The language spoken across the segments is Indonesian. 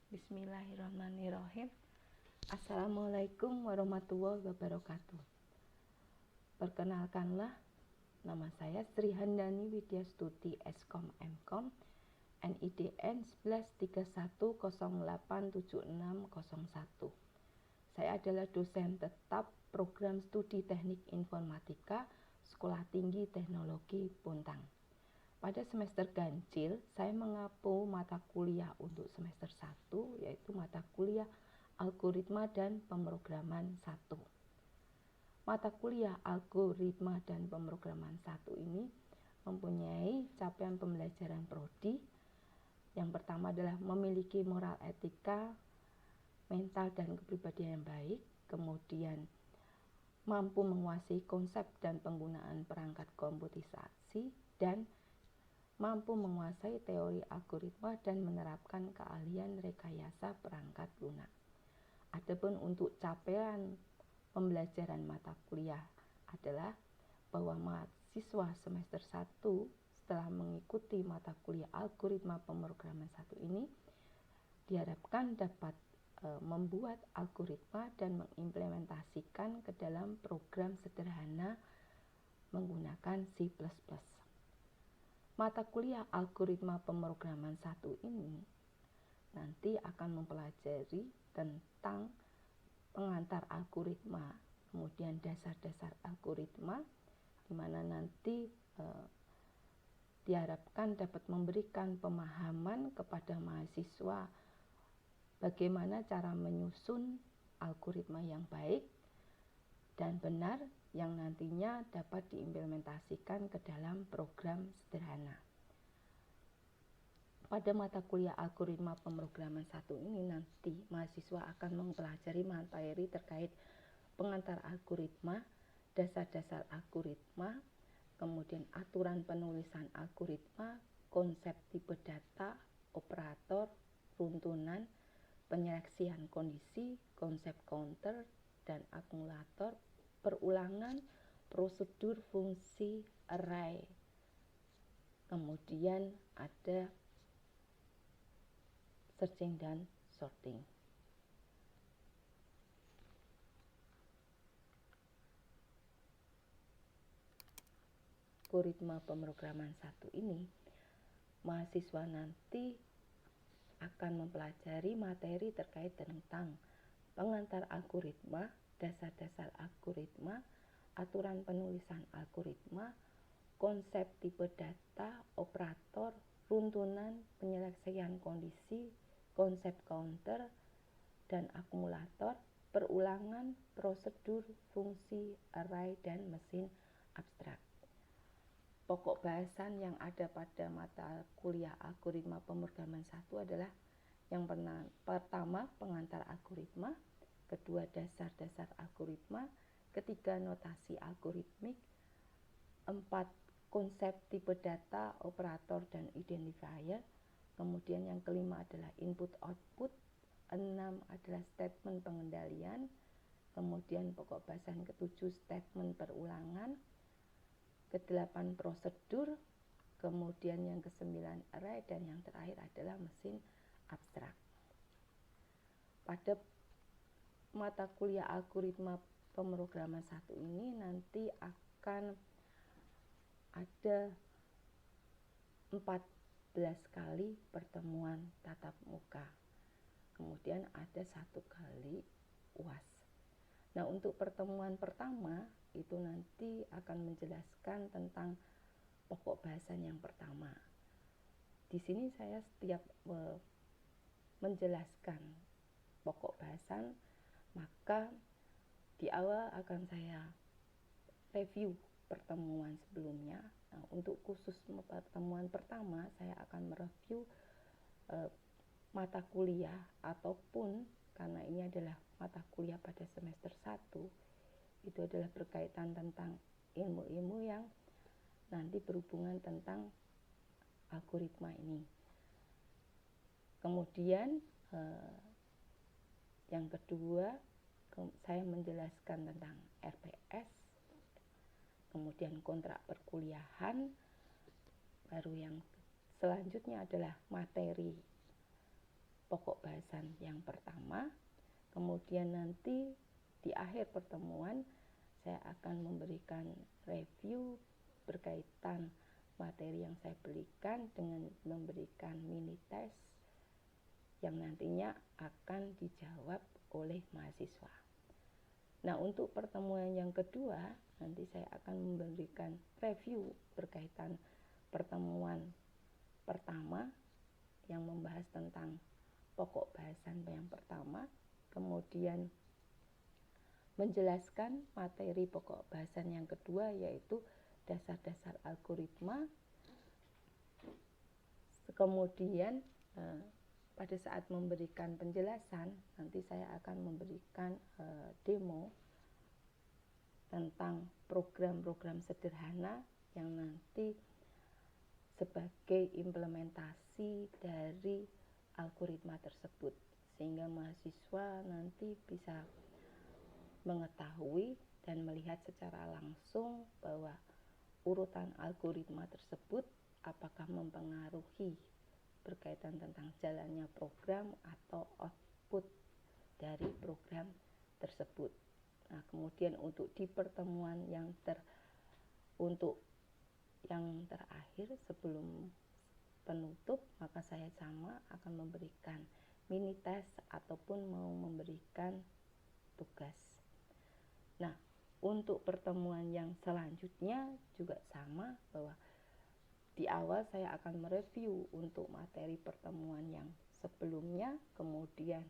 Bismillahirrahmanirrahim. Assalamualaikum warahmatullahi wabarakatuh. Perkenalkanlah, nama saya Sri Handani Widyastuti Skom Mkom, NIDN 1131087601. Saya adalah dosen tetap program studi teknik informatika Sekolah Tinggi Teknologi Puntang. Pada semester ganjil, saya mengampu mata kuliah untuk semester 1, yaitu mata kuliah Algoritma dan Pemrograman 1. Mata kuliah Algoritma dan Pemrograman 1 ini mempunyai capaian pembelajaran prodi. Yang pertama adalah memiliki moral etika, mental dan kepribadian yang baik, kemudian mampu menguasai konsep dan penggunaan perangkat komputerisasi, dan mampu menguasai teori algoritma dan menerapkan keahlian rekayasa perangkat lunak. Adapun untuk capaian pembelajaran mata kuliah adalah bahwa mahasiswa semester 1 setelah mengikuti mata kuliah algoritma pemrograman 1 ini diharapkan dapat membuat algoritma dan mengimplementasikan ke dalam program sederhana menggunakan C++. Mata kuliah algoritma pemrograman 1 ini nanti akan mempelajari tentang pengantar algoritma, kemudian dasar-dasar algoritma, di mana nanti diharapkan dapat memberikan pemahaman kepada mahasiswa bagaimana cara menyusun algoritma yang baik dan benar yang nantinya dapat diimplementasikan ke dalam program sederhana. Pada mata kuliah algoritma pemrograman 1 ini nanti mahasiswa akan mempelajari materi terkait pengantar algoritma, dasar-dasar algoritma, kemudian aturan penulisan algoritma, konsep tipe data, operator, runtunan, penyeleksian kondisi, konsep counter dan akumulator, perulangan, prosedur fungsi array. Kemudian ada searching dan sorting. Algoritma pemrograman 1 ini, mahasiswa nanti akan mempelajari materi terkait tentang pengantar algoritma, dasar-dasar algoritma, aturan penulisan algoritma, konsep tipe data, operator, runtunan, penyeleksian kondisi, konsep counter dan akumulator, perulangan, prosedur, fungsi, array, dan mesin abstrak. Pokok bahasan yang ada pada mata kuliah algoritma pemrograman 1 adalah yang pertama pengantar algoritma, kedua dasar-dasar algoritma, ketiga notasi algoritmik, 4 konsep tipe data, operator dan identifier, kemudian yang kelima adalah input output, 6 adalah statement pengendalian, kemudian pokok bahasan ketujuh statement perulangan, ke-8 prosedur, kemudian yang ke-9 array, dan yang terakhir adalah mesin abstrak. Pada mata kuliah algoritma pemrograman 1 ini nanti akan ada 14 kali pertemuan tatap muka, kemudian ada 1 kali UAS. Nah, untuk pertemuan pertama itu nanti akan menjelaskan tentang pokok bahasan yang pertama. Di sini saya setiap menjelaskan pokok bahasan, maka di awal akan saya review pertemuan sebelumnya. Nah, untuk khusus pertemuan pertama saya akan mereview mata kuliah, ataupun karena ini adalah mata kuliah pada semester 1, itu adalah berkaitan tentang ilmu-ilmu yang nanti berhubungan tentang algoritma ini. Kemudian yang kedua saya menjelaskan tentang RPS, kemudian kontrak perkuliahan, baru yang selanjutnya adalah materi pokok bahasan bahasan yang pertama. Kemudian nanti di akhir pertemuan saya akan memberikan review berkaitan materi yang saya berikan dengan memberikan mini test yang nantinya akan dijawab oleh mahasiswa. Nah, untuk pertemuan yang kedua, nanti saya akan memberikan review berkaitan pertemuan pertama yang membahas tentang pokok bahasan yang pertama, kemudian menjelaskan materi pokok bahasan yang kedua yaitu dasar-dasar algoritma. Kemudian pada saat memberikan penjelasan nanti saya akan memberikan demo tentang program-program sederhana yang nanti sebagai implementasi dari algoritma tersebut, sehingga mahasiswa nanti bisa mengetahui dan melihat secara langsung bahwa urutan algoritma tersebut apakah mempengaruhi berkaitan tentang jalannya program atau output dari program tersebut. Nah, kemudian untuk di pertemuan yang terakhir sebelum penutup, maka saya sama akan memberikan mini test ataupun mau memberikan tugas. Nah, untuk pertemuan yang selanjutnya juga sama, bahwa di awal saya akan mereview untuk materi pertemuan yang sebelumnya, kemudian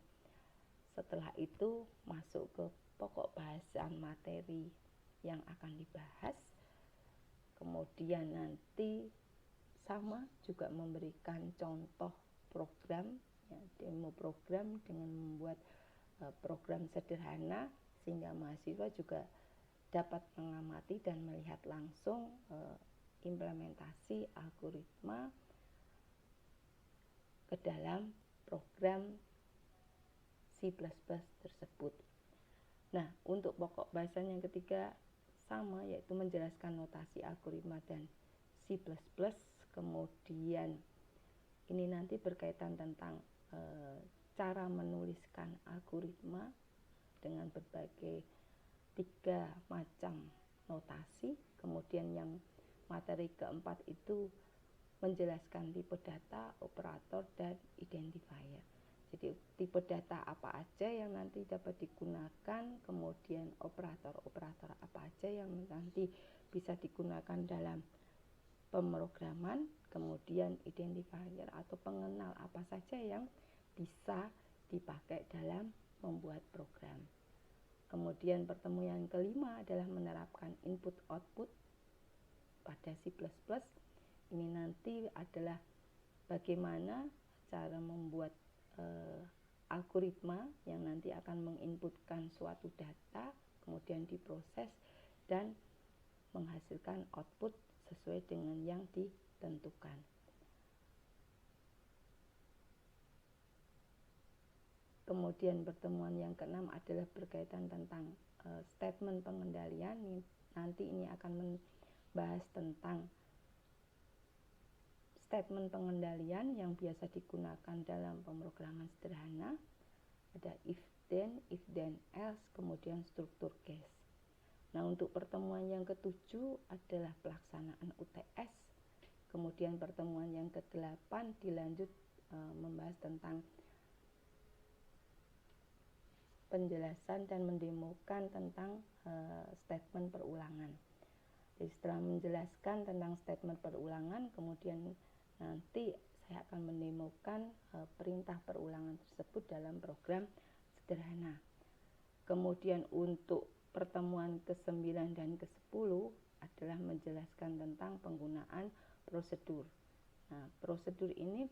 setelah itu masuk ke pokok bahasan materi yang akan dibahas, kemudian nanti sama juga memberikan contoh program, ya, demo program dengan membuat program sederhana, sehingga mahasiswa juga dapat mengamati dan melihat langsung implementasi algoritma ke dalam program C++ tersebut. Nah, untuk pokok bahasan yang ketiga sama, yaitu menjelaskan notasi algoritma dan C++. Kemudian ini nanti berkaitan tentang cara menuliskan algoritma dengan berbagai 3 macam notasi. Kemudian yang materi keempat itu menjelaskan tipe data, operator, dan identifier. Jadi tipe data apa aja yang nanti dapat digunakan, kemudian operator-operator apa aja yang nanti bisa digunakan dalam pemrograman, kemudian identifier atau pengenal apa saja yang bisa dipakai dalam membuat program. Kemudian pertemuan yang kelima adalah menerapkan input-output pada C++. Ini nanti adalah bagaimana cara membuat algoritma yang nanti akan menginputkan suatu data, kemudian diproses dan menghasilkan output sesuai dengan yang ditentukan. Kemudian pertemuan yang keenam adalah berkaitan tentang statement pengendalian. Nanti ini akan membahas tentang statement pengendalian yang biasa digunakan dalam pemrograman sederhana. Ada if then else, kemudian struktur case. Nah, untuk pertemuan yang ketujuh adalah pelaksanaan UTS. Kemudian pertemuan yang ke-8 dilanjut membahas tentang penjelasan dan mendemokan tentang statement perulangan. Jadi setelah menjelaskan tentang statement perulangan, kemudian nanti saya akan mendemokan perintah perulangan tersebut dalam program sederhana. Kemudian untuk pertemuan ke-9 dan ke-10 adalah menjelaskan tentang penggunaan prosedur. Nah, prosedur ini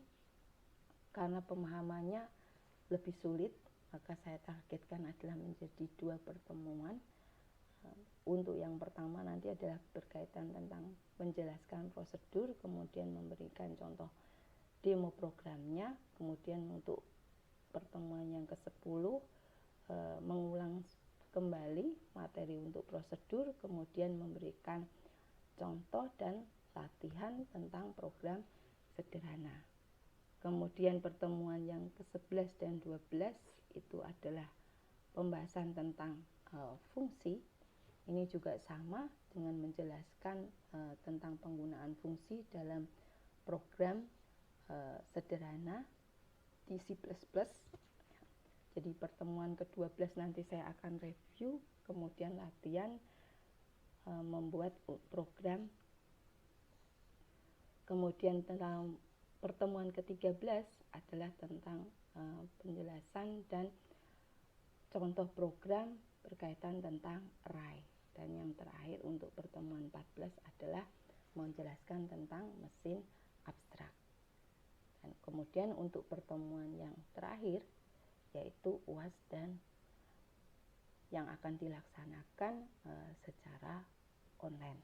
karena pemahamannya lebih sulit, maka saya targetkan adalah menjadi 2 pertemuan. Untuk yang pertama nanti adalah berkaitan tentang menjelaskan prosedur, kemudian memberikan contoh demo programnya. Kemudian untuk pertemuan yang ke-10 mengulang kembali materi untuk prosedur, kemudian memberikan contoh dan latihan tentang program sederhana. Kemudian pertemuan yang ke-11 dan 12 itu adalah pembahasan tentang fungsi. Ini juga sama dengan menjelaskan tentang penggunaan fungsi dalam program sederhana di C++. Jadi pertemuan ke-12 nanti saya akan review, kemudian latihan membuat program. Kemudian tentang pertemuan ke-13 adalah tentang penjelasan dan contoh program berkaitan tentang array. Dan yang terakhir untuk pertemuan 14 adalah menjelaskan tentang mesin abstrak. Dan kemudian untuk pertemuan yang terakhir yaitu UAS dan yang akan dilaksanakan secara online.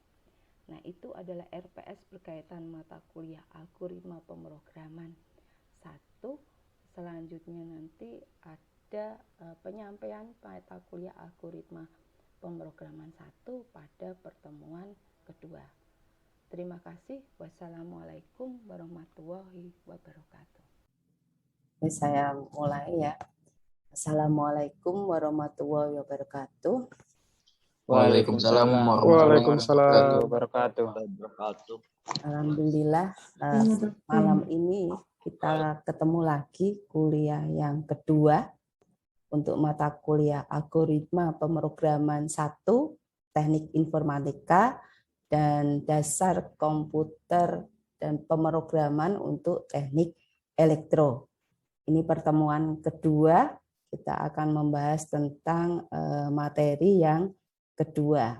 Nah, itu adalah RPS berkaitan mata kuliah algoritma pemrograman 1. Selanjutnya nanti ada penyampaian mata kuliah algoritma pemrograman 1 pada pertemuan kedua. Terima kasih. Wassalamualaikum warahmatullahi wabarakatuh. Saya mulai ya. Assalamualaikum warahmatullahi wabarakatuh. Waalaikumsalam Waalaikumsalam. warahmatullahi wabarakatuh. Alhamdulillah malam ini kita ketemu lagi kuliah yang kedua untuk mata kuliah algoritma pemrograman 1, teknik informatika, dan dasar komputer dan pemrograman untuk teknik elektro. Ini pertemuan kedua, kita akan membahas tentang materi yang kedua.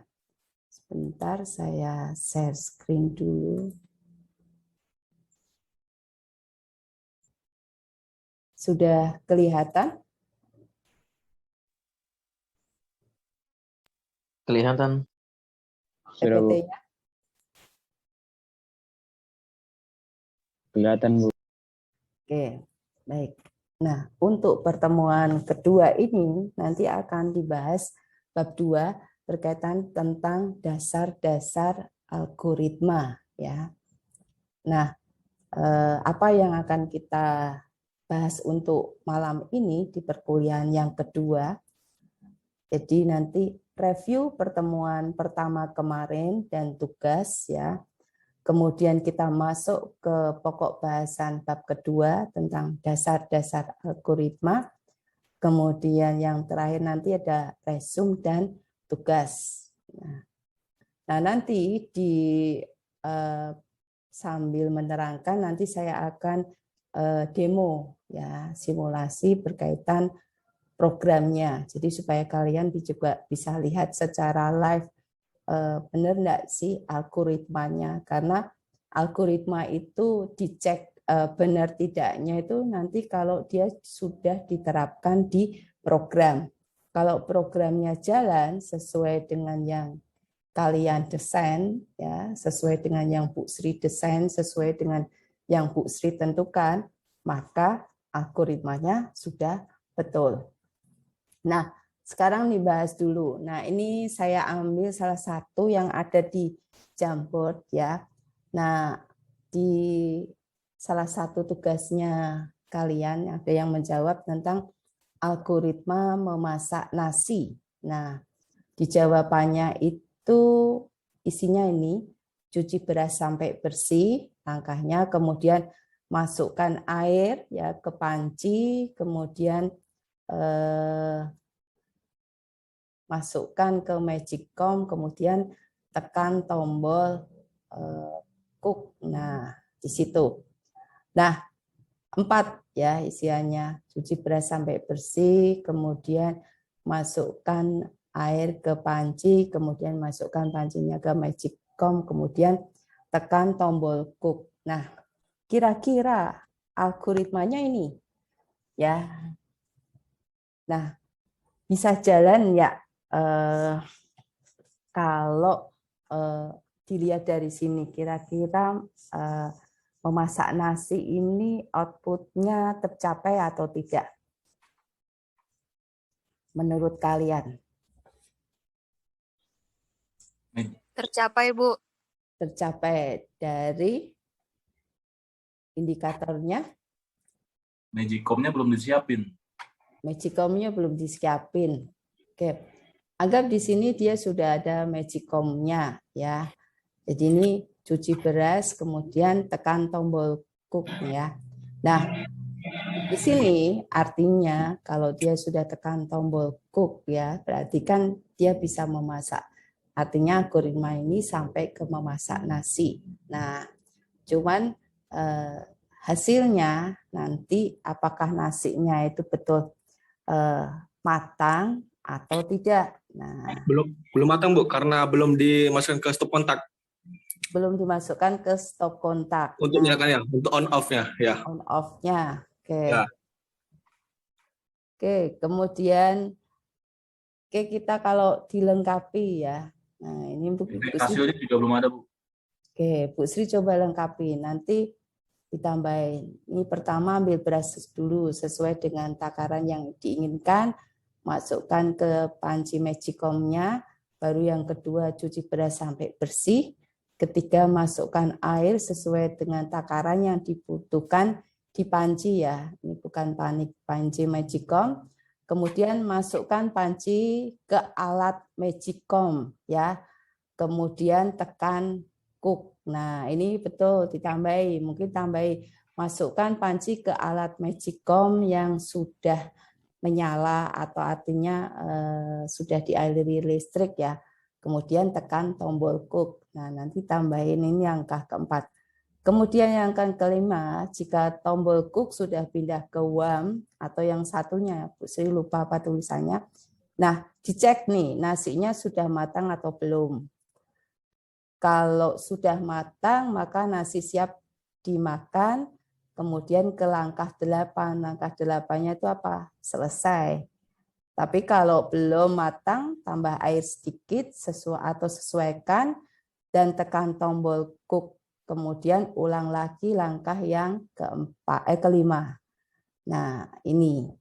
Sebentar saya share screen dulu. Sudah kelihatan? Kelihatan. Sudah, Bu. PPT-nya? Kelihatan, Bu. Oke, baik. Nah, untuk pertemuan kedua ini nanti akan dibahas bab 2 berkaitan tentang dasar-dasar algoritma ya. Nah, apa yang akan kita bahas untuk malam ini di perkuliahan yang kedua. Jadi nanti review pertemuan pertama kemarin dan tugas ya. Kemudian kita masuk ke pokok bahasan bab kedua tentang dasar-dasar algoritma. Kemudian yang terakhir nanti ada resume dan tugas. Nah nanti sambil menerangkan nanti saya akan demo ya simulasi berkaitan programnya. Jadi supaya kalian juga bisa lihat secara live benar enggak sih algoritmanya, karena algoritma itu dicek benar tidaknya itu nanti kalau dia sudah diterapkan di program. Kalau programnya jalan sesuai dengan yang kalian desain, ya sesuai dengan yang Bu Sri desain, sesuai dengan yang Bu Sri tentukan, maka algoritmanya sudah betul. Nah, sekarang dibahas dulu. Nah, ini saya ambil salah satu yang ada di Jamboard ya. Nah, di salah satu tugasnya kalian ada yang menjawab tentang algoritma memasak nasi. Nah, di jawabannya itu isinya ini, cuci beras sampai bersih, langkahnya, kemudian masukkan air ya ke panci, kemudian masukkan ke Magicom, kemudian tekan tombol cook. Nah, di situ. Nah, 4 ya isiannya, cuci beras sampai bersih, kemudian masukkan air ke panci, kemudian masukkan pancinya ke Magicom, kemudian tekan tombol cook. Nah, kira-kira algoritmanya ini ya. Nah, bisa jalan ya kalau dilihat dari sini kira-kira memasak nasi ini outputnya tercapai atau tidak? Menurut kalian? Tercapai, Bu. Tercapai dari indikatornya? Magicom-nya belum disiapin. Magicom-nya belum disiapin. Oke. Anggap di sini dia sudah ada Magicom-nya ya. Jadi ini cuci beras, kemudian tekan tombol cook ya. Nah, di sini artinya kalau dia sudah tekan tombol cook ya, berarti kan dia bisa memasak. Artinya algoritma ini sampai ke memasak nasi. Nah, cuman hasilnya nanti apakah nasinya itu betul matang atau tidak. Nah, Belum matang, Bu, karena belum dimasukkan ke stop kontak. Belum dimasukkan ke stop kontak. Untuk nyalakannya, untuk on off-nya ya. On off-nya. Oke. Ya. Oke, kemudian kita kalau dilengkapi ya. Nah, ini Bu Hasilnya juga belum ada, Bu. Oke, Bu Sri coba lengkapi. Nanti ditambahin. Ini pertama ambil beras dulu sesuai dengan takaran yang diinginkan. Masukkan ke panci Magicom-nya. Baru yang kedua cuci beras sampai bersih. Ketiga masukkan air sesuai dengan takaran yang dibutuhkan di panci ya. Ini bukan panci Magicom. Kemudian masukkan panci ke alat Magicom ya. Kemudian tekan cook. Nah, ini betul ditambahi, mungkin tambahi masukkan panci ke alat Magicom yang sudah menyala atau artinya sudah dialiri listrik ya. Kemudian tekan tombol cook. Nah, nanti tambahin ini angka keempat. Kemudian yang kelima, jika tombol cook sudah pindah ke warm atau yang satunya, Bu Sri lupa apa tulisannya. Nah, dicek nih nasinya sudah matang atau belum. Kalau sudah matang, maka nasi siap dimakan. Kemudian ke langkah 8. Langkah 8-nya itu apa? Selesai. Tapi kalau belum matang, tambah air sedikit atau sesuaikan dan tekan tombol cook. Kemudian ulang lagi langkah yang kelima. Nah, ini.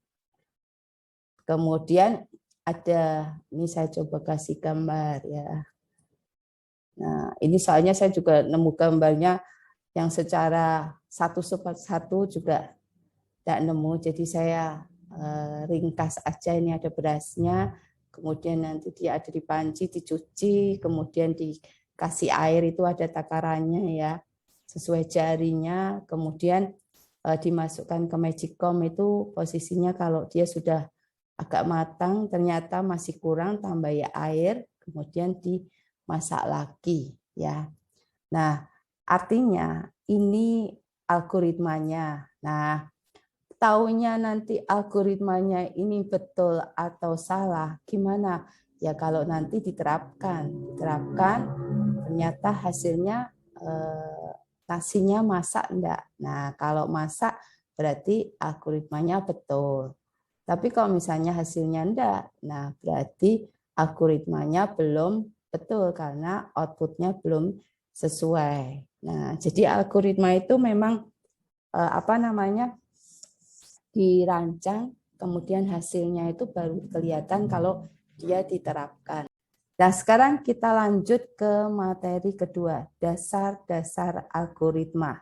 Kemudian ada, ini saya coba kasih gambar ya. Nah, ini soalnya saya juga nemu gambarnya yang secara satu juga tidak nemu. Jadi saya ringkas aja, ini ada berasnya. Kemudian nanti dia ada di panci, dicuci, kemudian dikasih air, itu ada takarannya ya, sesuai jarinya. Kemudian dimasukkan ke Magicom, itu posisinya kalau dia sudah agak matang, ternyata masih kurang, tambah air, kemudian dimasak lagi ya. Nah, artinya ini algoritmanya. Nah, taunya nanti algoritmanya ini betul atau salah, gimana? Ya kalau nanti diterapkan ternyata hasilnya nasinya masak enggak. Nah, kalau masak berarti algoritmanya betul. Tapi kalau misalnya hasilnya enggak, nah berarti algoritmanya belum betul karena outputnya belum sesuai. Nah, jadi algoritma itu memang dirancang, kemudian hasilnya itu baru kelihatan kalau dia diterapkan. Nah, sekarang kita lanjut ke materi kedua, dasar-dasar algoritma.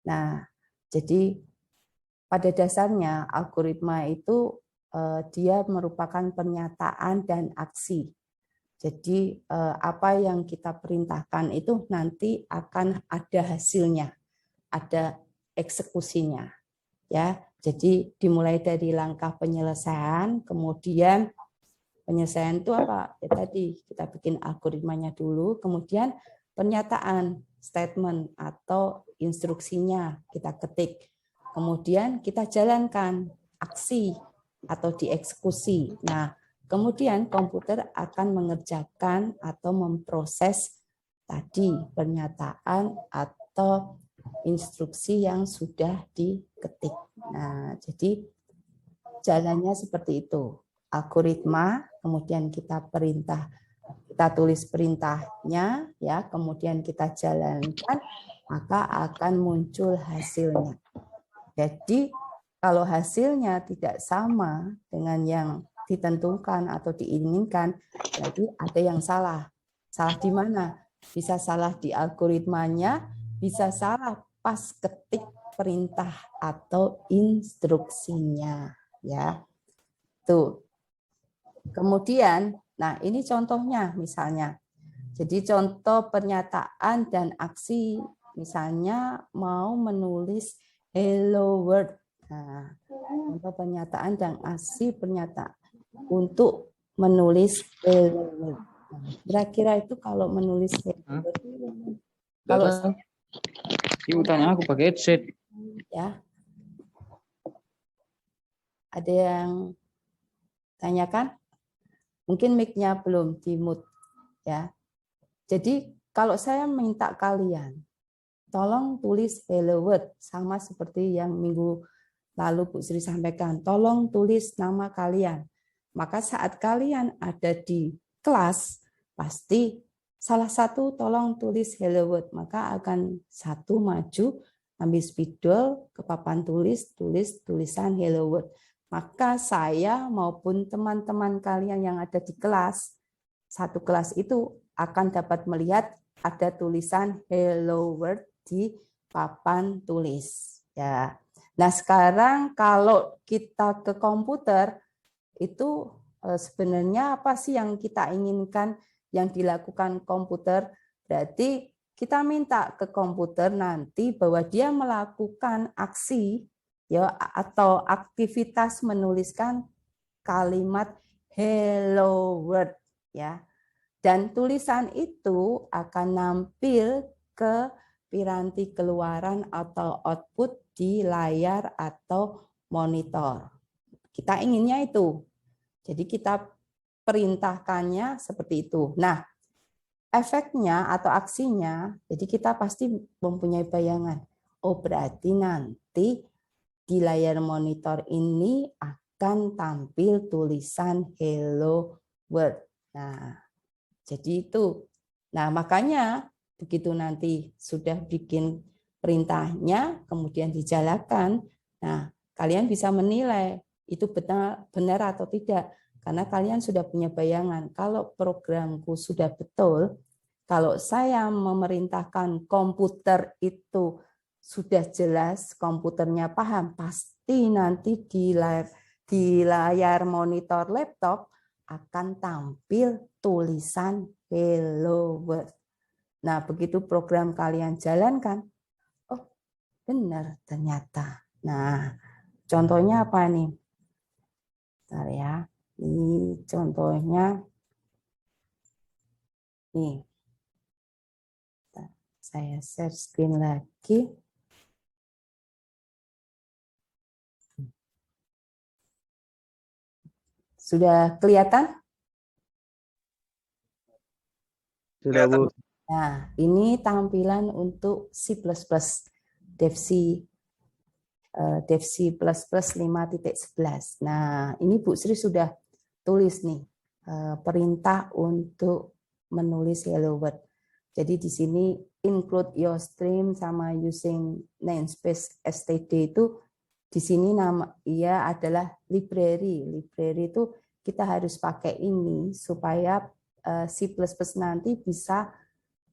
Nah, jadi pada dasarnya algoritma itu dia merupakan pernyataan dan aksi. Jadi apa yang kita perintahkan itu nanti akan ada hasilnya, ada eksekusinya. Ya, jadi dimulai dari langkah penyelesaian, kemudian penyelesaian itu apa? Ya tadi kita bikin algoritmanya dulu, kemudian pernyataan, statement atau instruksinya kita ketik. Kemudian kita jalankan aksi atau dieksekusi. Nah, kemudian komputer akan mengerjakan atau memproses tadi pernyataan atau instruksi yang sudah diketik. Nah, jadi jalannya seperti itu. Algoritma, kemudian kita tulis perintahnya, ya, kemudian kita jalankan, maka akan muncul hasilnya. Jadi kalau hasilnya tidak sama dengan yang ditentukan atau diinginkan, berarti ada yang salah. Salah di mana? Bisa salah di algoritmanya, bisa salah pas ketik perintah atau instruksinya, ya. Tuh. Kemudian, nah ini contohnya misalnya. Jadi contoh pernyataan dan aksi, misalnya mau menulis hello world. Nah, contoh pernyataan dan aksi pernyataan untuk menulis hello world. Nah, kira-kira itu kalau menulis hello world, kalau saya, Ibu tanya aku pakai headset. ya, ada yang tanyakan? Mungkin mic-nya belum di-mute, ya. Jadi kalau saya minta kalian, tolong tulis hello world, sama seperti yang minggu lalu Bu Sri sampaikan, tolong tulis nama kalian. Maka saat kalian ada di kelas, pasti salah satu tolong tulis hello world, maka akan satu maju, ambil spidol ke papan tulis tulisan hello world. Maka saya maupun teman-teman kalian yang ada di kelas, satu kelas itu akan dapat melihat ada tulisan hello world di papan tulis. Ya. Nah sekarang kalau kita ke komputer, itu sebenarnya apa sih yang kita inginkan yang dilakukan komputer? Berarti kita minta ke komputer nanti bahwa dia melakukan aksi ya atau aktivitas menuliskan kalimat hello world, ya. Dan tulisan itu akan nampil ke piranti keluaran atau output di layar atau monitor. Kita inginnya itu. Jadi kita perintahkannya seperti itu. Nah, efeknya atau aksinya, jadi kita pasti mempunyai bayangan. Oh, berarti nanti di layar monitor ini akan tampil tulisan hello world. Nah, jadi itu. Nah, makanya begitu nanti sudah bikin perintahnya, kemudian dijalankan, nah, kalian bisa menilai itu benar atau tidak. Karena kalian sudah punya bayangan, kalau programku sudah betul, kalau saya memerintahkan komputer itu sudah jelas, komputernya paham, pasti nanti di layar monitor laptop akan tampil tulisan hello world. Nah, begitu program kalian jalankan, oh benar ternyata. Nah, contohnya apa nih? Bentar ya. Ini contohnya. Nih. Saya share screen lagi. Sudah kelihatan? Sudah, Bu. Nah, ini tampilan untuk C++, Dev C++ 5.11. Nah, ini Bu Sri sudah tulis nih perintah untuk menulis hello world. Jadi di sini include your stream sama using namespace std itu di sini nama ia adalah library. Library itu kita harus pakai ini supaya C++ nanti bisa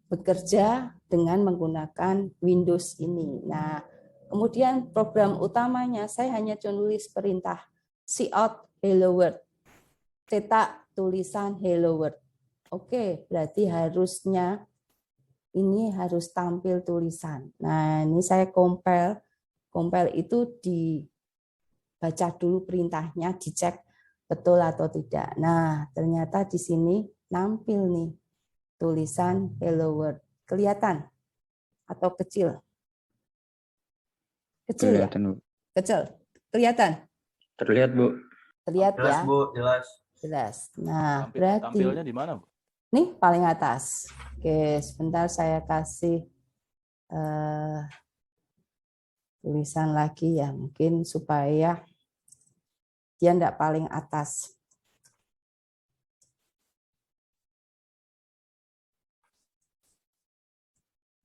bekerja dengan menggunakan Windows ini. Nah, kemudian program utamanya saya hanya tulis perintah cout hello world, cetak tulisan hello world. Oke, berarti harusnya ini harus tampil tulisan. Nah, ini saya compile. Compile itu dibaca dulu perintahnya, dicek betul atau tidak. Nah, ternyata di sini nampil nih tulisan hello world. Kelihatan atau kecil? Kecil ya? Kelihatan, Bu. Kecil. Kelihatan? Terlihat, Bu. Terlihat Jelas, ya? Bu, jelas. Jelas. Nah, berarti Tampilnya di mana, Bu? nih paling atas. Oke, sebentar saya kasih tulisan lagi ya, mungkin supaya dia enggak paling atas.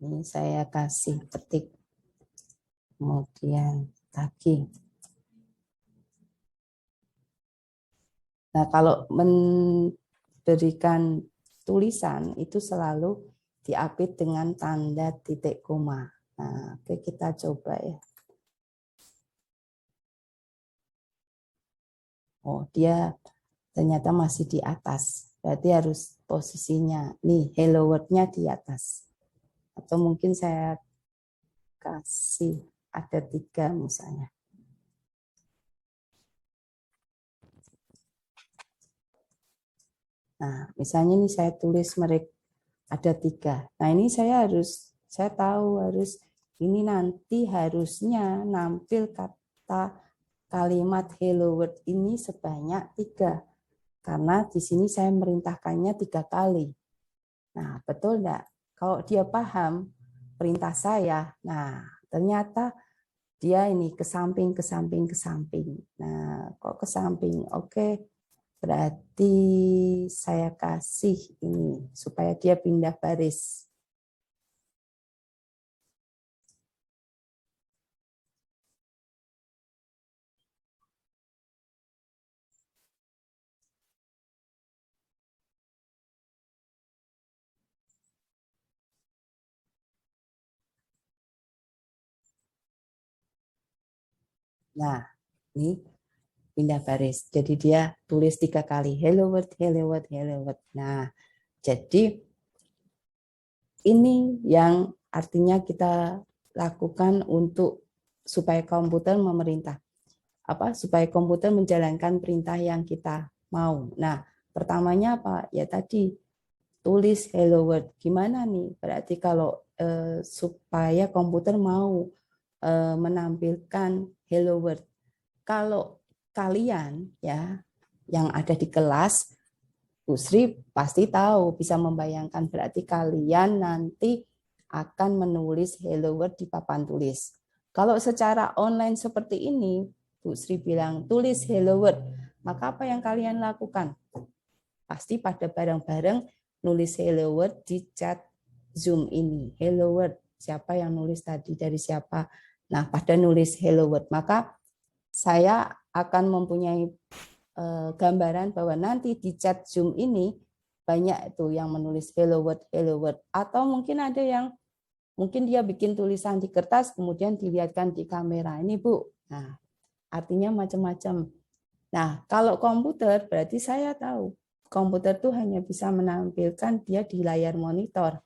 Ini saya kasih ketik, kemudian lagi. Nah, kalau memberikan tulisan itu selalu diapit dengan tanda titik koma. Nah, oke kita coba ya. Oh, dia ternyata masih di atas. Berarti harus posisinya, nih, hello world-nya di atas. Atau mungkin saya kasih ada 3 misalnya. Nah, misalnya ini saya tulis mereka ada 3. Nah, ini saya tahu harus ini nanti harusnya nampil kata kalimat hello world ini sebanyak 3. Karena di sini saya merintahkannya 3 kali. Nah, betul enggak? Kalau dia paham perintah saya, nah ternyata dia ini ke samping, ke samping, ke samping. Nah, kok ke samping? Oke, berarti saya kasih ini supaya dia pindah baris. Nah, ini pindah baris. Jadi dia tulis 3 kali hello world, hello world, hello world. Nah, jadi ini yang artinya kita lakukan untuk supaya komputer memerintah. Supaya komputer menjalankan perintah yang kita mau. Nah, pertamanya apa? Ya tadi tulis hello world. Gimana nih? Berarti kalau supaya komputer mau menampilkan hello world. Kalau kalian ya yang ada di kelas, Bu Sri pasti tahu, bisa membayangkan berarti kalian nanti akan menulis hello world di papan tulis. Kalau secara online seperti ini, Bu Sri bilang tulis hello world, maka apa yang kalian lakukan? Pasti pada bareng-bareng nulis hello world di chat Zoom ini. Hello world, siapa yang nulis tadi, dari siapa? Nah, pada nulis hello world, maka saya akan mempunyai gambaran bahwa nanti di chat Zoom ini banyak itu yang menulis hello world, atau mungkin ada yang mungkin dia bikin tulisan di kertas kemudian dilihatkan di kamera. Ini Bu. Nah, artinya macam-macam. Nah, kalau komputer berarti saya tahu komputer tuh hanya bisa menampilkan dia di layar monitor.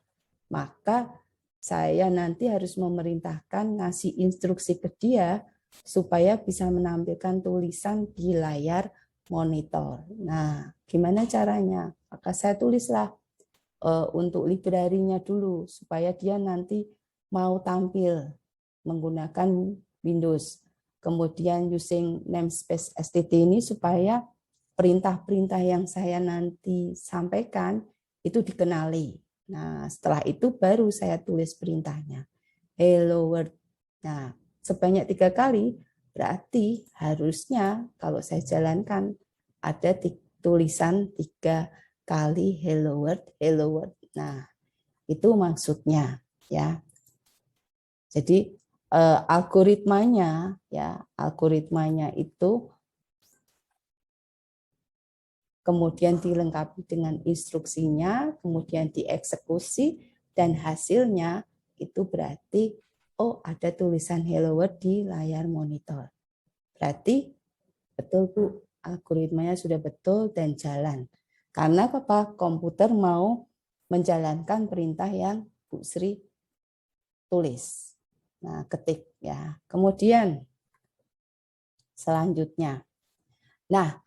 Maka saya nanti harus memerintahkan ngasih instruksi ke dia supaya bisa menampilkan tulisan di layar monitor. Nah, gimana caranya? Maka saya tulislah untuk library-nya dulu supaya dia nanti mau tampil menggunakan Windows. Kemudian using namespace std ini supaya perintah-perintah yang saya nanti sampaikan itu dikenali. Nah, setelah itu baru saya tulis perintahnya. Hello world. Nah, sebanyak 3 kali, berarti harusnya kalau saya jalankan ada tulisan 3 kali hello world, hello world. Nah, itu maksudnya ya. Jadi algoritmanya itu kemudian dilengkapi dengan instruksinya, kemudian dieksekusi dan hasilnya itu berarti ada tulisan hello world di layar monitor. Berarti betul Bu, algoritmanya sudah betul dan jalan. Karena apa? Komputer mau menjalankan perintah yang Bu Sri tulis. Nah, ketik ya. Kemudian selanjutnya. Nah,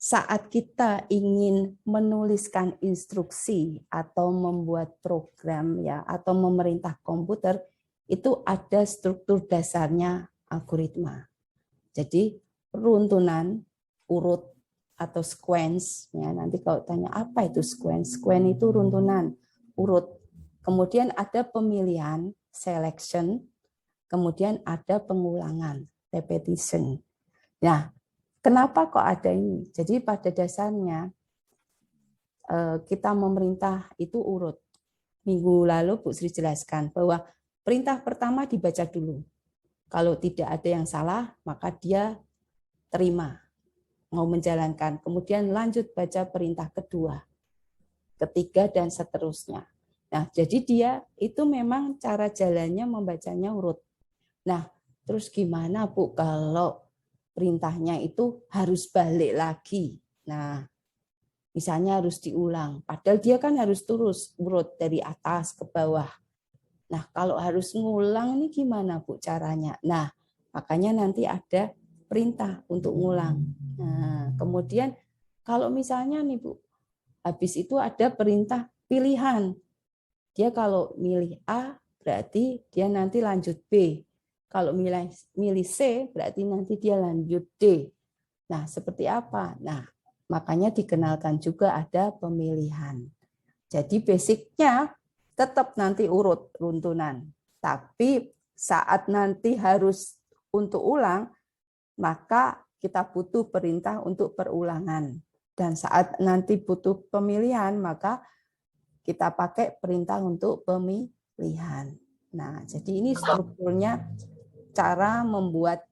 saat kita ingin menuliskan instruksi atau membuat program ya atau memerintah komputer itu ada struktur dasarnya algoritma. Jadi runtunan urut atau sequence ya, nanti kalau tanya apa itu sequence itu runtunan urut. Kemudian ada pemilihan selection, kemudian ada pengulangan repetition. Nah, kenapa kok ada ini? Jadi pada dasarnya kita memerintah itu urut. Minggu lalu Bu Sri jelaskan bahwa perintah pertama dibaca dulu. Kalau tidak ada yang salah, maka dia terima, mau menjalankan. Kemudian lanjut baca perintah kedua, ketiga, dan seterusnya. Nah, jadi dia itu memang cara jalannya membacanya urut. Nah, terus gimana Bu kalau perintahnya itu harus balik lagi. Nah, misalnya harus diulang. Padahal dia kan harus terus urut dari atas ke bawah. Nah, kalau harus ngulang ini gimana Bu caranya? Nah, makanya nanti ada perintah untuk ngulang. Nah, kemudian kalau misalnya nih Bu, habis itu ada perintah pilihan. Dia kalau milih A, berarti dia nanti lanjut B. Kalau milih C, berarti nanti dia lanjut D. Nah, seperti apa? Nah, makanya dikenalkan juga ada pemilihan. Jadi basicnya tetap nanti urut runtunan. Tapi saat nanti harus untuk ulang, maka kita butuh perintah untuk perulangan. Dan saat nanti butuh pemilihan, maka kita pakai perintah untuk pemilihan. Nah, jadi ini strukturnya cara membuat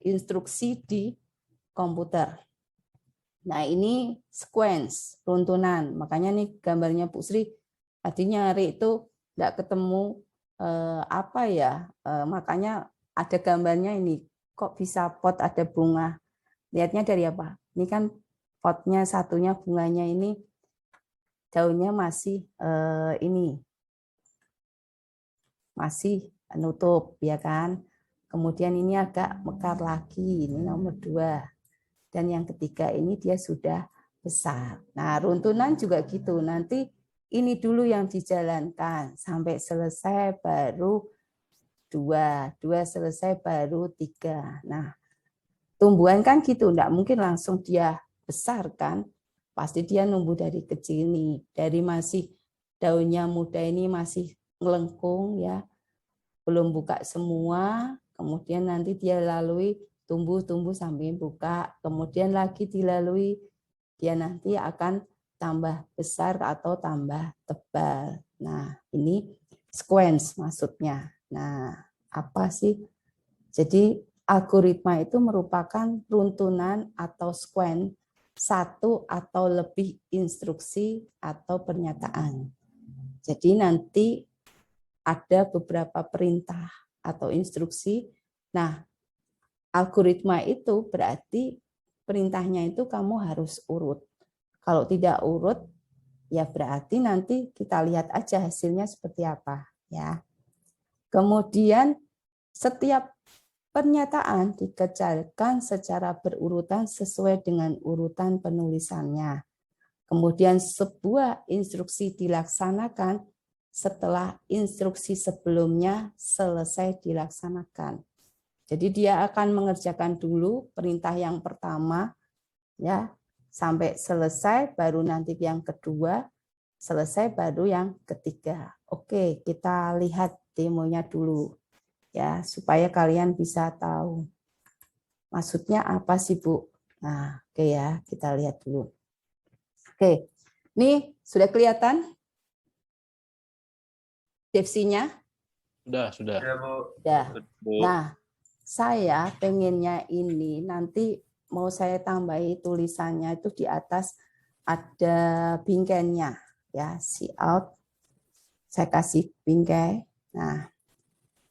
instruksi di komputer. Nah, ini sequence, runtunan. Makanya nih gambarnya Bu Sri tadi nyari itu enggak ketemu apa ya. Makanya ada gambarnya ini. Kok bisa pot ada bunga? Lihatnya dari apa? Ini kan potnya satunya bunganya ini daunnya masih ini. Masih nutup ya kan. Kemudian ini agak mekar lagi. Ini nomor 2. Dan yang ketiga ini dia sudah besar. Nah, runtunan juga gitu. Nanti ini dulu yang dijalankan sampai selesai baru 2. 2 selesai baru 3. Nah, tumbuhan kan gitu, enggak mungkin langsung dia besar kan. Pasti dia numbuh dari kecil nih. Dari masih daunnya muda ini masih ngelengkung ya. Belum buka semua, kemudian nanti dia lalui tumbuh sampai buka, kemudian lagi dilalui, dia nanti akan tambah besar atau tambah tebal. Nah, ini sequence maksudnya. Nah, apa sih? Jadi algoritma itu merupakan runtunan atau sequence satu atau lebih instruksi atau pernyataan. Jadi nanti ada beberapa perintah atau instruksi. Nah, algoritma itu berarti perintahnya itu kamu harus urut. Kalau tidak urut, ya berarti nanti kita lihat aja hasilnya seperti apa. Ya. Kemudian setiap pernyataan dikejarkan secara berurutan sesuai dengan urutan penulisannya. Kemudian sebuah instruksi dilaksanakan setelah instruksi sebelumnya selesai dilaksanakan. Jadi dia akan mengerjakan dulu perintah yang pertama ya sampai selesai, baru nanti yang kedua, selesai baru yang ketiga. Oke, kita lihat demonya dulu ya supaya kalian bisa tahu maksudnya apa sih Bu. Nah, oke ya, kita lihat dulu. Oke. Nih, sudah kelihatan deskripsinya? Sudah. Ya, Bu. Sudah. Bu. Nah, saya pengennya ini nanti mau saya tambahi tulisannya itu di atas ada bingkainya ya, see out. Saya kasih bingkai. Nah,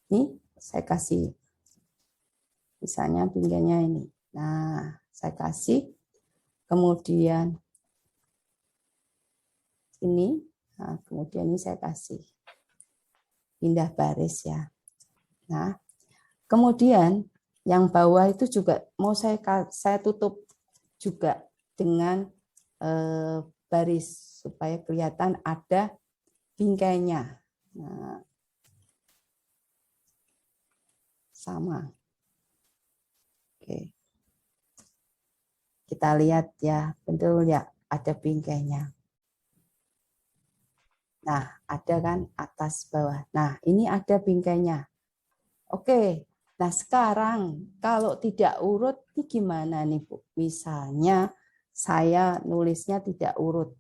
ini saya kasih misalnya bingkainya ini. Nah, saya kasih kemudian ini, nah, kemudian ini saya kasih pindah baris ya. Nah, kemudian yang bawah itu juga mau saya tutup juga dengan baris supaya kelihatan ada bingkainya. Nah, sama. Oke. Kita lihat ya, betul ya, ada bingkainya. Nah, ada kan atas bawah. Nah, ini ada bingkainya. Oke. Nah, sekarang kalau tidak urut ini gimana nih, Bu? Misalnya saya nulisnya tidak urut.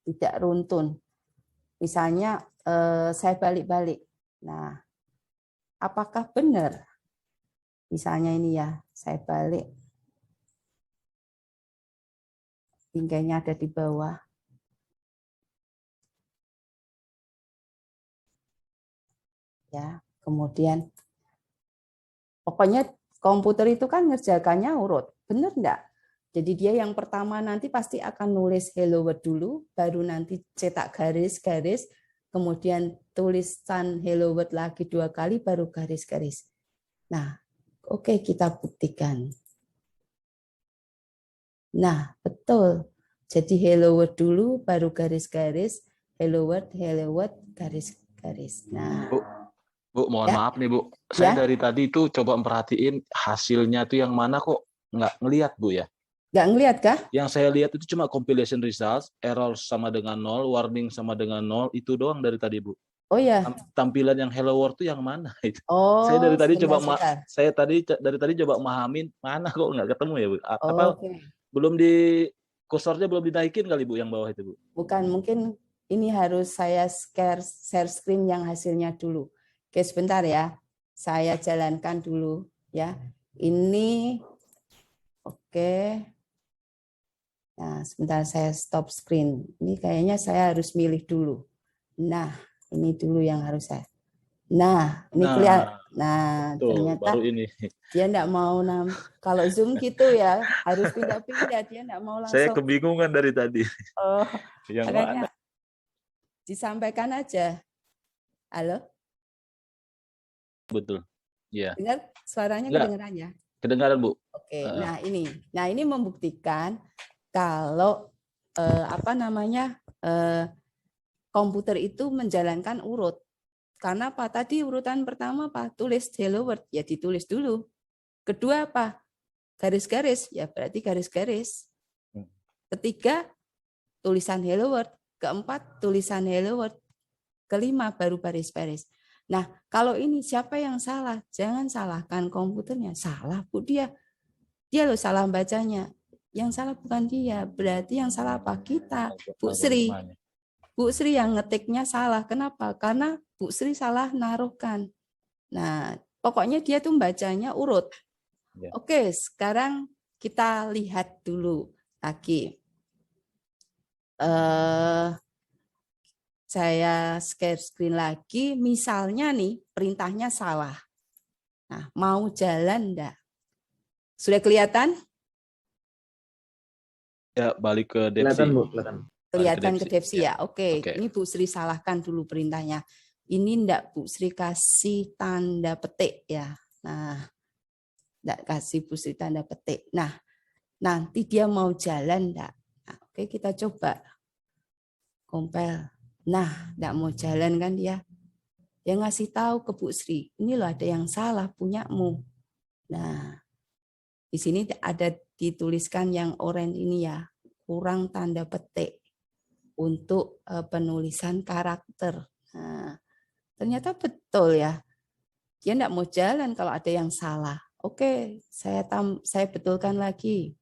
Tidak runtun. Misalnya saya balik-balik. Nah, apakah benar? Misalnya ini ya, saya balik. Bingkainya ada di bawah. Ya, kemudian pokoknya komputer itu kan ngerjakannya urut, bener enggak? Jadi dia yang pertama nanti pasti akan nulis hello world dulu, baru nanti cetak garis-garis, kemudian tulisan hello world lagi 2 kali, baru garis-garis. Nah, oke, kita buktikan. Nah, betul. Jadi hello world dulu, baru garis-garis, hello world, garis-garis. Nah, Bu, mohon Ya. maaf nih Bu. Saya Ya. dari tadi tuh coba merhatiin hasilnya tuh yang mana kok nggak ngelihat Bu ya. nggak ngelihat kah? Yang saya lihat itu cuma compilation results, error sama dengan 0, warning sama dengan 0, itu doang dari tadi Bu. Oh ya. Tampilan yang hello world tuh yang mana itu? Saya Oh, dari tadi sebentar. dari tadi coba mahamin mana kok nggak ketemu ya Bu. Apa Oke. belum kursornya belum dinaikin kali Bu yang bawah itu Bu. Bukan, mungkin ini harus saya share screen yang hasilnya dulu. Oke, sebentar ya. Saya jalankan dulu ya. Ini oke. Nah, sebentar saya stop screen. Ini kayaknya saya harus milih dulu. Nah, ini dulu yang harus saya. Nah, ini kelihatan. Nah, Tuh, ternyata baru ini. dia enggak mau kalau Zoom gitu ya, harus pindah-pindah, dia enggak mau Saya langsung. kebingungan dari tadi. Oh, Yang makanya mana? disampaikan aja. Halo? Betul. Iya. Dengar suaranya Enggak, kedengeran ya? kedengaran Bu. Oke, nah ini. Nah, ini membuktikan kalau komputer itu menjalankan urut. Karena apa? Tadi urutan pertama apa? Tulis hello world, ya ditulis dulu. Kedua apa? Garis-garis, ya berarti garis-garis. Ketiga, tulisan hello world. Keempat, tulisan hello world. Kelima, baru baris-baris. Nah, kalau ini siapa yang salah? Jangan salahkan komputernya. Salah, Bu, dia. Dia loh salah bacanya. Yang salah bukan dia. Berarti yang salah apa? Kita. Bu Sri. Bu Sri yang ngetiknya salah. Kenapa? Karena Bu Sri salah naruhkan. Nah, pokoknya dia tuh bacanya urut. Ya. Oke, sekarang kita lihat dulu lagi. Saya share screen lagi. Misalnya nih, perintahnya salah. Nah, mau jalan enggak? Sudah kelihatan? Ya, balik ke Devsi. Kelihatan Bu, kelihatan. Kelihatan ke Devsi ya. Oke, Oke. ini Bu Sri salahkan dulu perintahnya. Ini enggak Bu Sri kasih tanda petik ya. Nah, enggak kasih Bu Sri tanda petik. Nah, nanti dia mau jalan enggak? Nah, oke, kita coba. Compile. Nah, enggak mau jalan kan dia. Dia ngasih tahu ke Bu Sri, ini loh ada yang salah punyamu. Nah, di sini ada dituliskan yang oranye ini ya, kurang tanda petik untuk penulisan karakter. Nah, ternyata betul ya. Dia enggak mau jalan kalau ada yang salah. Oke, saya betulkan lagi.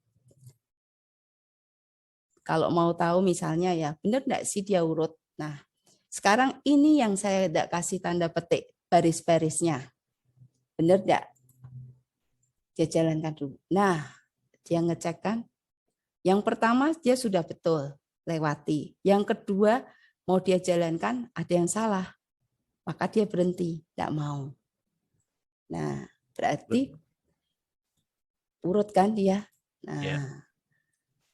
Kalau mau tahu misalnya ya, benar enggak sih dia urut? Nah, sekarang ini yang saya enggak kasih tanda petik baris-barisnya. Benar enggak? Dia jalankan dulu. Nah, dia ngecek kan. Yang pertama dia sudah betul lewati. Yang kedua mau dia jalankan ada yang salah. Maka dia berhenti, enggak mau. Nah, berarti urut kan dia. Nah,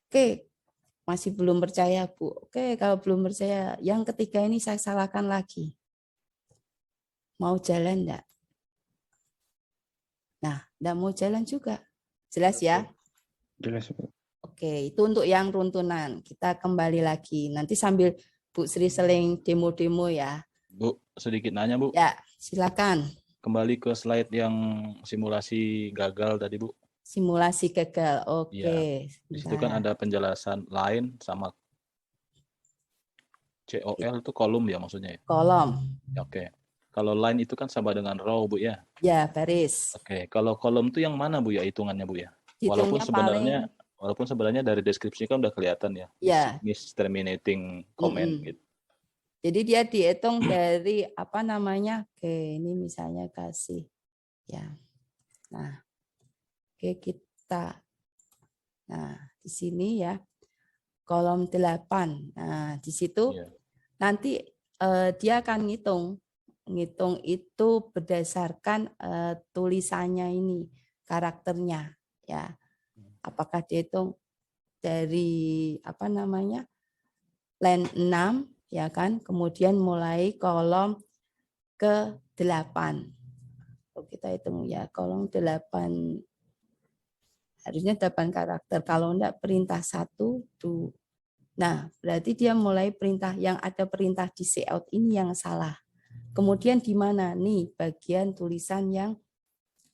oke. Masih belum percaya, Bu. Oke, kalau belum percaya, yang ketiga ini saya salahkan lagi. Mau jalan enggak? Nah, enggak mau jalan juga. Jelas ya? Jelas Bu. Oke, itu untuk yang runtunan. Kita kembali lagi. Nanti sambil Bu Sri seling demo-demo ya. Bu, sedikit nanya Bu. Ya, silakan. Kembali ke slide yang simulasi gagal tadi Bu. Simulasi gagal. Oke. Ya, di situ kan ada penjelasan line sama COL itu kolom ya maksudnya ya? Kolom. Oke. Kalau line itu kan sama dengan row Bu ya? Ya, baris. Oke. Kalau kolom itu yang mana Bu ya hitungannya Bu ya? Walaupun sebenarnya dari deskripsi kan udah kelihatan ya. Ya. Misterminating comment gitu. Jadi dia dihitung dari apa namanya? Oke, ini misalnya kasih ya. Nah, oke kita. Nah, di sini ya. Kolom 8. Nah, di situ nanti dia akan ngitung itu berdasarkan tulisannya ini. karakternya, ya. Apakah dihitung dari line 6, ya kan, kemudian mulai kolom ke 8. Kita hitung ya, kolom 8, harusnya 8 karakter. Kalau enggak perintah 1, 2. Nah, berarti dia mulai perintah, yang ada perintah di layout ini yang salah. Kemudian di mana? Nih, bagian tulisan yang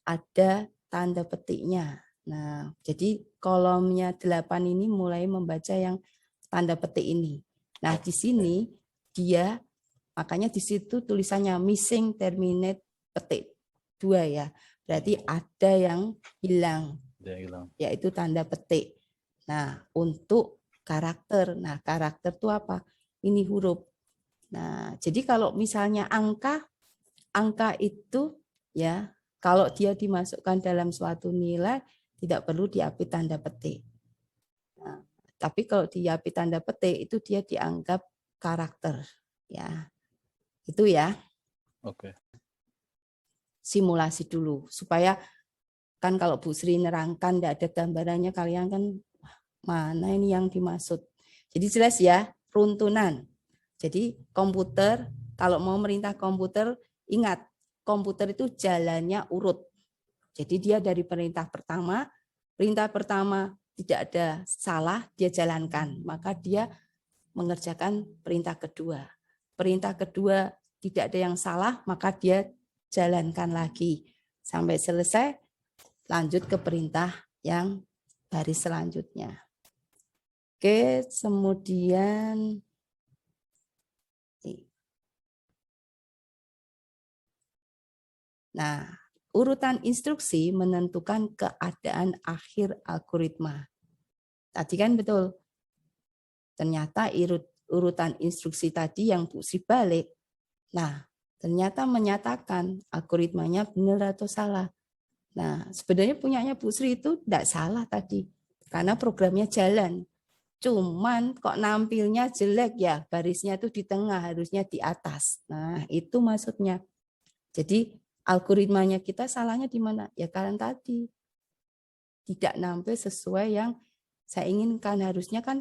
ada tanda petiknya. Nah, jadi kolomnya 8 ini mulai membaca yang tanda petik ini. Nah, di sini dia, makanya di situ tulisannya missing terminate petik 2 ya. Berarti ada yang hilang, yaitu tanda petik. Nah, untuk karakter. Nah, karakter itu apa? Ini huruf. Nah, jadi kalau misalnya angka itu ya, kalau dia dimasukkan dalam suatu nilai tidak perlu diapit tanda petik. Nah, tapi kalau diapit tanda petik itu dia dianggap karakter, ya. Itu ya. Oke. Simulasi dulu supaya kan kalau Bu Sri nerangkan tidak ada gambarannya, kalian kan mana ini yang dimaksud. Jadi jelas ya, runtunan. Jadi komputer, kalau mau merintah komputer, ingat, komputer itu jalannya urut. Jadi dia dari perintah pertama tidak ada salah, dia jalankan. Maka dia mengerjakan perintah kedua. Perintah kedua tidak ada yang salah, maka dia jalankan lagi. Sampai selesai, lanjut ke perintah yang baris selanjutnya. Oke, kemudian nah, urutan instruksi menentukan keadaan akhir algoritma. Tadi kan betul. Ternyata urutan instruksi tadi yang Bu Sri balik. Nah, ternyata menyatakan algoritmanya benar atau salah. Nah, sebenarnya punyanya Bu Sri itu tidak salah tadi. Karena programnya jalan. Cuman kok nampilnya jelek ya, barisnya itu di tengah, harusnya di atas. Nah, itu maksudnya. Jadi algoritmanya kita salahnya di mana? Ya karena tadi tidak nampil sesuai yang saya inginkan. Harusnya kan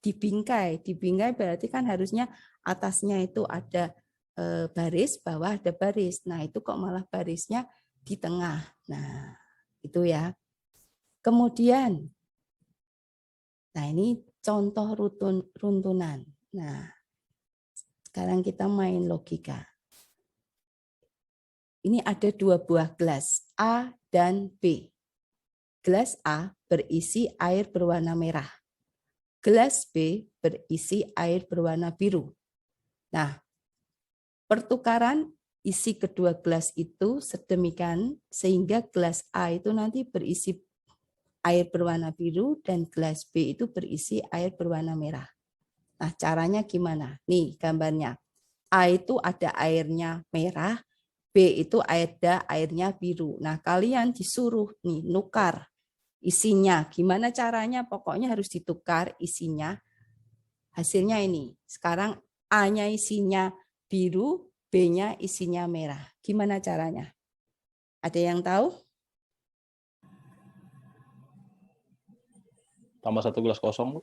dibingkai. Dibingkai berarti kan harusnya atasnya itu ada baris, bawah ada baris. Nah, itu kok malah barisnya di tengah. Nah, itu ya. Kemudian, nah ini contoh runtunan. Nah, sekarang kita main logika. Ini ada 2 buah gelas, A dan B. Gelas A berisi air berwarna merah. Gelas B berisi air berwarna biru. Nah, pertukaran isi kedua gelas itu sedemikian sehingga gelas A itu nanti berisi air berwarna biru dan gelas B itu berisi air berwarna merah. Nah, caranya gimana? Nih gambarnya. A itu ada airnya merah, B itu ada airnya biru. Nah, kalian disuruh nih nukar isinya. Gimana caranya? Pokoknya harus ditukar isinya. Hasilnya ini. Sekarang A-nya isinya biru, B-nya isinya merah. Gimana caranya? Ada yang tahu? Tambah 1 gelas kosong, Bu.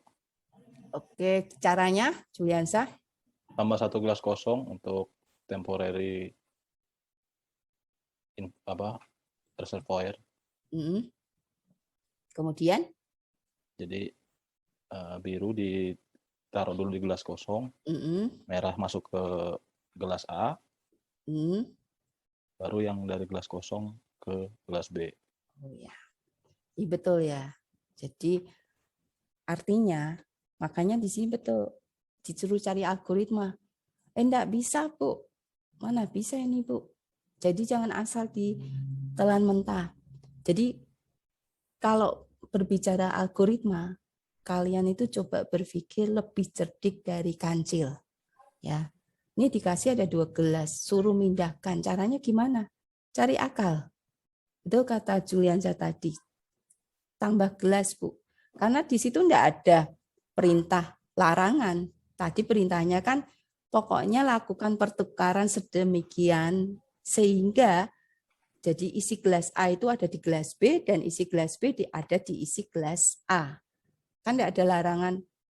Oke, caranya Juliansa? Tambah 1 gelas kosong untuk temporary reservoir. Kemudian? Jadi biru ditaruh dulu di gelas kosong, merah masuk ke gelas A, baru yang dari gelas kosong ke gelas B. Oh ya, iya betul ya. Jadi artinya, makanya di sini betul disuruh cari algoritma. Enggak bisa, Bu. Mana bisa ini, Bu? Jadi jangan asal ditelan mentah. Jadi kalau berbicara algoritma, kalian itu coba berpikir lebih cerdik dari kancil. Ya. Ini dikasih ada 2 gelas, suruh mindahkan. Caranya gimana? Cari akal. Itu kata Juliansa tadi. Tambah gelas, Bu. Karena di situ enggak ada perintah larangan. Tadi perintahnya kan pokoknya lakukan pertukaran sedemikian sehingga Jadi isi gelas A itu ada di gelas B dan isi gelas B ada di isi gelas A. Kan tidak ada larangan,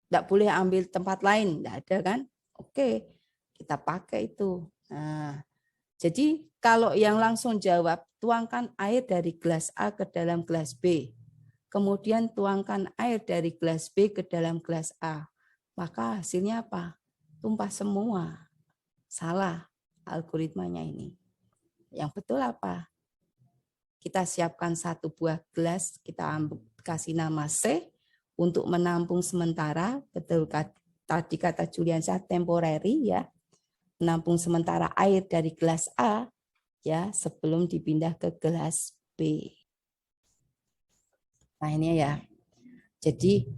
tidak boleh ambil tempat lain, tidak ada kan? Oke, kita pakai itu. Nah, jadi kalau yang langsung jawab, tuangkan air dari gelas A ke dalam gelas B. Kemudian tuangkan air dari gelas B ke dalam gelas A. Maka hasilnya apa? Tumpah semua. Salah algoritmanya ini. Yang betul apa? Kita siapkan satu buah gelas, kita kasih nama C untuk menampung sementara, betul tadi kata Juliansyah temporary ya, menampung sementara air dari gelas A ya sebelum dipindah ke gelas B. Nah ini ya, jadi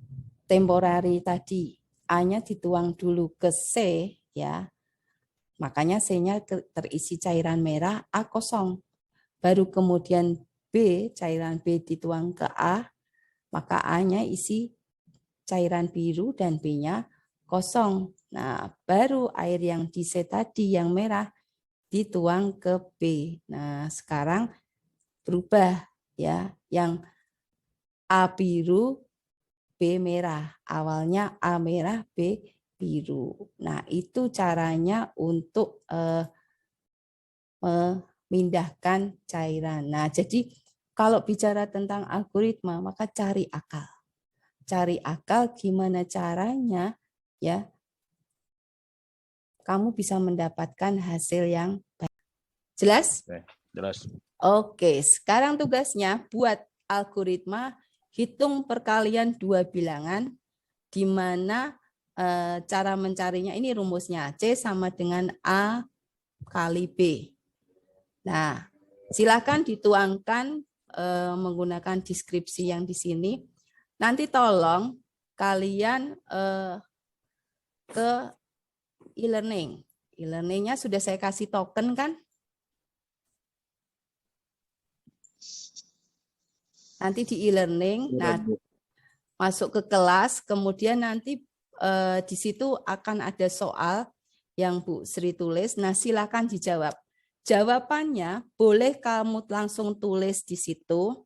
temporary tadi A-nya dituang dulu ke C ya, makanya C-nya terisi cairan merah, A kosong. Baru kemudian B, cairan B dituang ke A, maka A-nya isi cairan biru dan B-nya kosong. Nah, baru air yang di C tadi yang merah dituang ke B. Nah, sekarang berubah ya, yang A biru, B merah. Awalnya A merah, B biru. Nah, itu caranya untuk memindahkan cairan. Nah, jadi kalau bicara tentang algoritma, maka cari akal. Cari akal gimana caranya ya kamu bisa mendapatkan hasil yang baik. Jelas? Oke, jelas. Oke, sekarang tugasnya buat algoritma hitung perkalian dua bilangan di mana cara mencarinya ini rumusnya C sama dengan A kali B. Nah, silakan dituangkan menggunakan deskripsi yang di sini. Nanti tolong kalian ke e-learning. E-learningnya sudah saya kasih token kan? Nanti di e-learning, nah masuk ke kelas, kemudian nanti di situ akan ada soal yang Bu Sri tulis. Nah, silakan dijawab. Jawabannya boleh kamu langsung tulis di situ.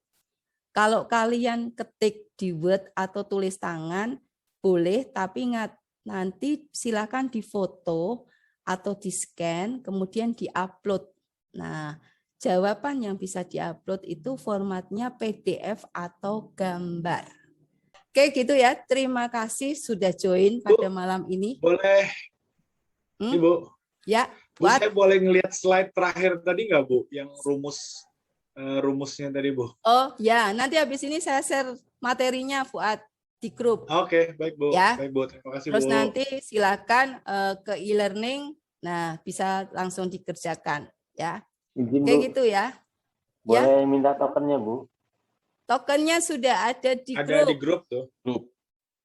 Kalau kalian ketik di Word atau tulis tangan, boleh, tapi ingat nanti silakan difoto atau di-scan, kemudian di-upload. Nah, jawaban yang bisa di-upload itu formatnya PDF atau gambar. Oke, gitu ya. Terima kasih sudah join pada malam ini. Boleh, Ibu? Ya, Bu, saya boleh ngelihat slide terakhir tadi nggak, Bu? Yang rumusnya tadi, Bu. Oh ya, nanti habis ini saya share materinya Fuad di grup. Oke, baik Bu. Ya. Baik Bu, terima kasih Terus Bu. nanti silakan ke e-learning, nah bisa langsung dikerjakan ya. Izin, Kayak Bu. gitu ya. Boleh minta tokennya, Bu? Tokennya sudah ada di Ada grup. di grup tuh.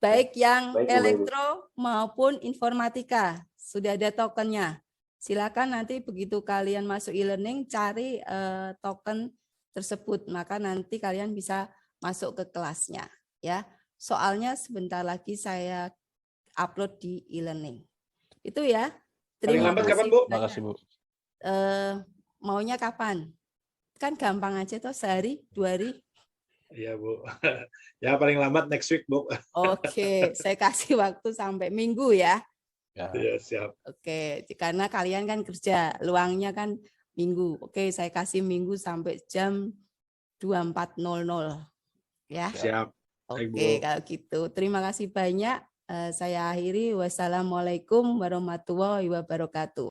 Baik yang Baik, Bu, elektro maupun informatika sudah ada tokennya. Silakan nanti begitu kalian masuk e-learning cari token tersebut, maka nanti kalian bisa masuk ke kelasnya ya. Soalnya sebentar lagi saya upload di e-learning. Itu ya. Paling lambat kapan, Bu? Terima kasih, Bu. Maunya kapan? Kan gampang aja toh, sehari, 2 hari. Iya, Bu. Ya, paling lambat next week, Bu. Oke, saya kasih waktu sampai Minggu ya. Iya, siap. Oke, karena kalian kan kerja, luangnya kan Minggu. Oke, saya kasih Minggu sampai jam 24.00 ya. Siap. Baik, Bu. Oke, kalau gitu. Terima kasih banyak. Saya akhiri. Wassalamualaikum warahmatullahi wabarakatuh.